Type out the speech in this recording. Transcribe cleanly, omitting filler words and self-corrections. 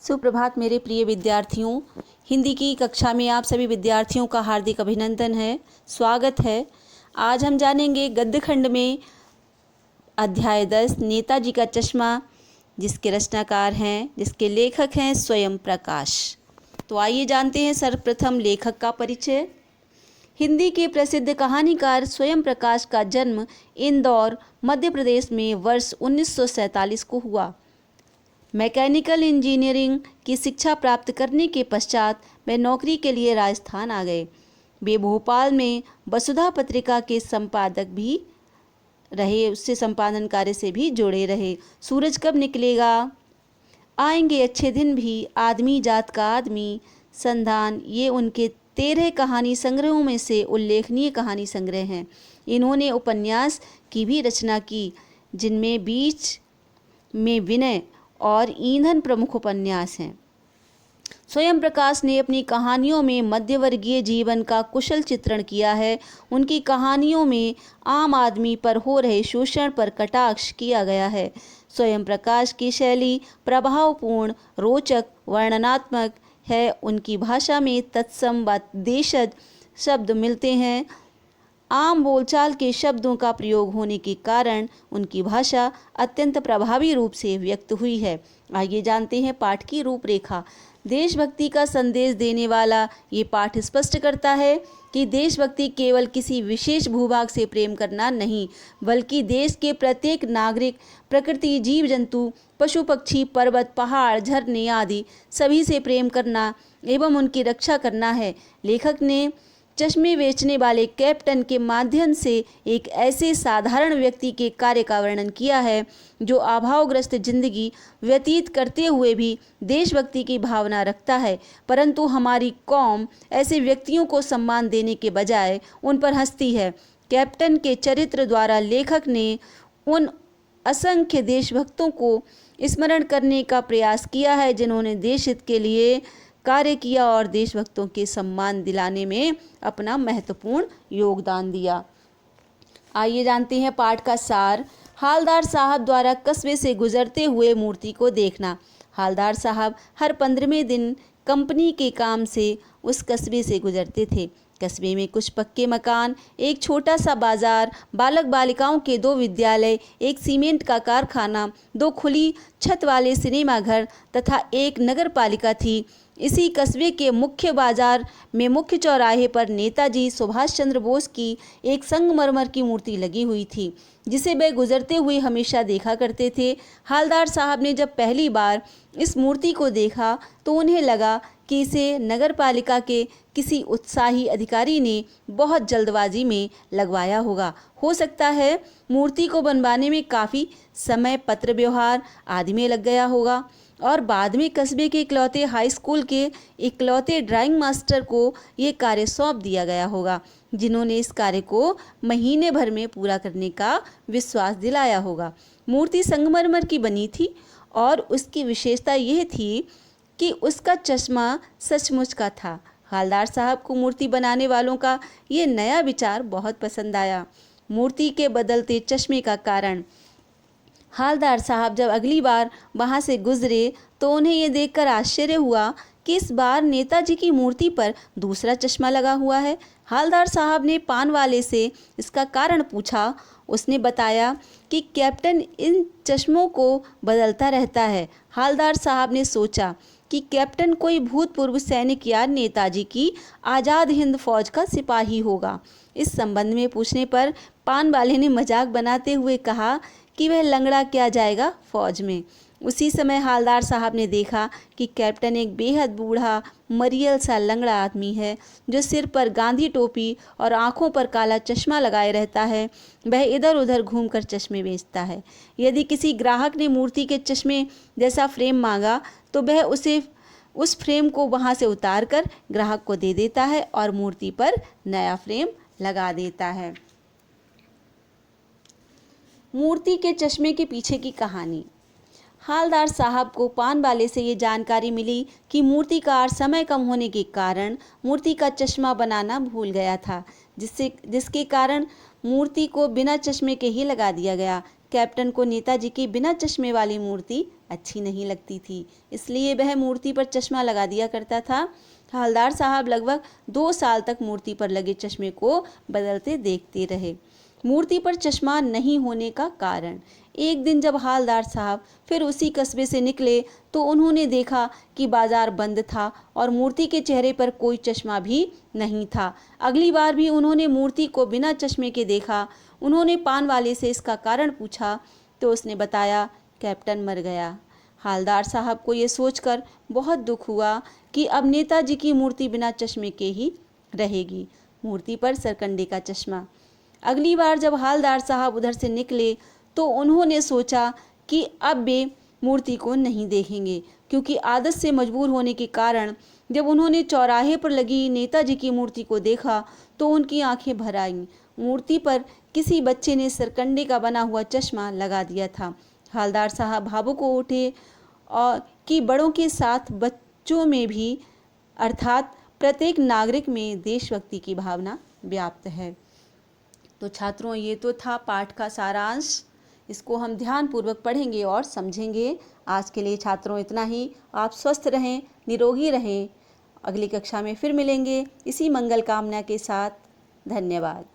सुप्रभात मेरे प्रिय विद्यार्थियों। हिंदी की कक्षा में आप सभी विद्यार्थियों का हार्दिक अभिनंदन है, स्वागत है। आज हम जानेंगे गद्य खंड में अध्याय 10 नेताजी का चश्मा, जिसके रचनाकार हैं, जिसके लेखक हैं स्वयं प्रकाश। तो आइए जानते हैं सर्वप्रथम लेखक का परिचय। हिंदी के प्रसिद्ध कहानीकार स्वयं प्रकाश का जन्म इंदौर, मध्य प्रदेश में वर्ष 1947 को हुआ। मैकेनिकल इंजीनियरिंग की शिक्षा प्राप्त करने के पश्चात वे नौकरी के लिए राजस्थान आ गए। वे भोपाल में वसुधा पत्रिका के संपादक भी रहे, उससे संपादन कार्य से भी जुड़े रहे। सूरज कब निकलेगा, आएंगे अच्छे दिन भी, आदमी जात का आदमी, संधान, ये उनके 13 कहानी संग्रहों में से उल्लेखनीय कहानी संग्रह हैं। इन्होंने उपन्यास की भी रचना की, जिनमें बीच में विनय और ईंधन प्रमुख उपन्यास हैं। स्वयं प्रकाश ने अपनी कहानियों में मध्यवर्गीय जीवन का कुशल चित्रण किया है। उनकी कहानियों में आम आदमी पर हो रहे शोषण पर कटाक्ष किया गया है। स्वयं प्रकाश की शैली प्रभावपूर्ण, रोचक, वर्णनात्मक है। उनकी भाषा में तत्सम व देशज शब्द मिलते हैं। आम बोलचाल के शब्दों का प्रयोग होने के कारण उनकी भाषा अत्यंत प्रभावी रूप से व्यक्त हुई है। आइए जानते हैं पाठ की रूपरेखा। देशभक्ति का संदेश देने वाला ये पाठ स्पष्ट करता है कि देशभक्ति केवल किसी विशेष भूभाग से प्रेम करना नहीं, बल्कि देश के प्रत्येक नागरिक, प्रकृति, जीव जंतु, पशु पक्षी, पर्वत, पहाड़, झरने आदि सभी से प्रेम करना एवं उनकी रक्षा करना है। लेखक ने चश्मे बेचने वाले कैप्टन के माध्यम से एक ऐसे साधारण व्यक्ति के कार्य का वर्णन किया है जो अभावग्रस्त जिंदगी व्यतीत करते हुए भी देशभक्ति की भावना रखता है, परंतु हमारी कौम ऐसे व्यक्तियों को सम्मान देने के बजाय उन पर हंसती है। कैप्टन के चरित्र द्वारा लेखक ने उन असंख्य देशभक्तों को स्मरण करने का प्रयास किया है जिन्होंने देश हित के लिए कार्य किया और देशभक्तों के सम्मान दिलाने में अपना महत्वपूर्ण योगदान दिया। आइए जानते हैं पाठ का सार। हालदार साहब द्वारा कस्बे से गुजरते हुए मूर्ति को देखना। हालदार साहब हर 15वें दिन कंपनी के काम से उस कस्बे से गुजरते थे। कस्बे में कुछ पक्के मकान, एक छोटा सा बाजार, बालक बालिकाओं के 2 विद्यालय, एक सीमेंट का कारखाना, 2 खुली छत वाले सिनेमा घर तथा एक नगर पालिका थी। इसी कस्बे के मुख्य बाजार में मुख्य चौराहे पर नेताजी सुभाष चंद्र बोस की एक संगमरमर की मूर्ति लगी हुई थी, जिसे वे गुजरते हुए हमेशा देखा करते थे। हालदार साहब ने जब पहली बार इस मूर्ति को देखा तो उन्हें लगा कि इसे नगर पालिका के किसी उत्साही अधिकारी ने बहुत जल्दबाजी में लगवाया होगा। हो सकता है मूर्ति को बनवाने में काफ़ी समय, पत्र व्यवहार आदि में लग गया होगा और बाद में कस्बे के इकलौते हाई स्कूल के इकलौते ड्राइंग मास्टर को ये कार्य सौंप दिया गया होगा, जिन्होंने इस कार्य को महीने भर में पूरा करने का विश्वास दिलाया होगा। मूर्ति संगमरमर की बनी थी और उसकी विशेषता यह थी कि उसका चश्मा सचमुच का था। हालदार साहब को मूर्ति बनाने वालों का ये नया विचार बहुत पसंद आया। मूर्ति के बदलते चश्मे का कारण हालदार साहब जब अगली बार वहां से गुजरे तो उन्हें ये देखकर आश्चर्य हुआ कि इस बार नेताजी की मूर्ति पर दूसरा चश्मा लगा हुआ है। हालदार साहब ने पान वाले से इसका कारण पूछा। उसने बताया कि कैप्टन इन चश्मों को बदलता रहता है। हालदार साहब ने सोचा कि कैप्टन कोई भूतपूर्व सैनिक या नेताजी की आज़ाद हिंद फौज का सिपाही होगा। इस संबंध में पूछने पर पान वाले ने मजाक बनाते हुए कहा कि वह लंगड़ा क्या जाएगा फौज में। उसी समय हालदार साहब ने देखा कि कैप्टन एक बेहद बूढ़ा, मरियल सा लंगड़ा आदमी है, जो सिर पर गांधी टोपी और आंखों पर काला चश्मा लगाए रहता है। वह इधर उधर घूमकर चश्मे बेचता है। यदि किसी ग्राहक ने मूर्ति के चश्मे जैसा फ्रेम मांगा तो वह उस फ्रेम को वहां से उतार कर ग्राहक को दे देता है और मूर्ति पर नया फ्रेम लगा देता है। मूर्ति के चश्मे के पीछे की कहानी। हालदार साहब को पान वाले से ये जानकारी मिली कि मूर्तिकार समय कम होने के कारण मूर्ति का चश्मा बनाना भूल गया था। जिसके कारण मूर्ति को बिना चश्मे के ही लगा दिया गया। कैप्टन को नेताजी की बिना चश्मे वाली मूर्ति अच्छी नहीं लगती थी, इसलिए वह मूर्ति पर चश्मा लगा दिया करता था। हवलदार साहब लगभग 2 साल तक मूर्ति पर लगे चश्मे को बदलते देखते रहे। मूर्ति पर चश्मा नहीं होने का कारण। एक दिन जब हवलदार साहब फिर उसी कस्बे से निकले तो उन्होंने देखा कि बाजार बंद था और मूर्ति के चेहरे पर कोई चश्मा भी नहीं था। अगली बार भी उन्होंने मूर्ति को बिना चश्मे के देखा। उन्होंने पान वाले से इसका कारण पूछा तो उसने बताया कैप्टन मर गया। हवलदार साहब को ये सोचकर बहुत दुख हुआ कि अब नेताजी की मूर्ति बिना चश्मे के ही रहेगी। मूर्ति पर सरकंडे का चश्मा। अगली बार जब हवलदार साहब उधर से निकले तो उन्होंने सोचा कि अब वे मूर्ति को नहीं देखेंगे, क्योंकि आदत से मजबूर होने के कारण जब उन्होंने चौराहे पर लगी नेताजी की मूर्ति को देखा तो उनकी आंखें भर आईं। मूर्ति पर किसी बच्चे ने सरकंडे का बना हुआ चश्मा लगा दिया था। हवलदार साहब भावुक हो उठे और कि बड़ों के साथ बच्चों में भी अर्थात प्रत्येक नागरिक में देशभक्ति की भावना व्याप्त है। तो छात्रों, ये तो था पाठ का सारांश। इसको हम ध्यानपूर्वक पढ़ेंगे और समझेंगे। आज के लिए छात्रों इतना ही। आप स्वस्थ रहें, निरोगी रहें। अगली कक्षा में फिर मिलेंगे इसी मंगल कामना के साथ। धन्यवाद।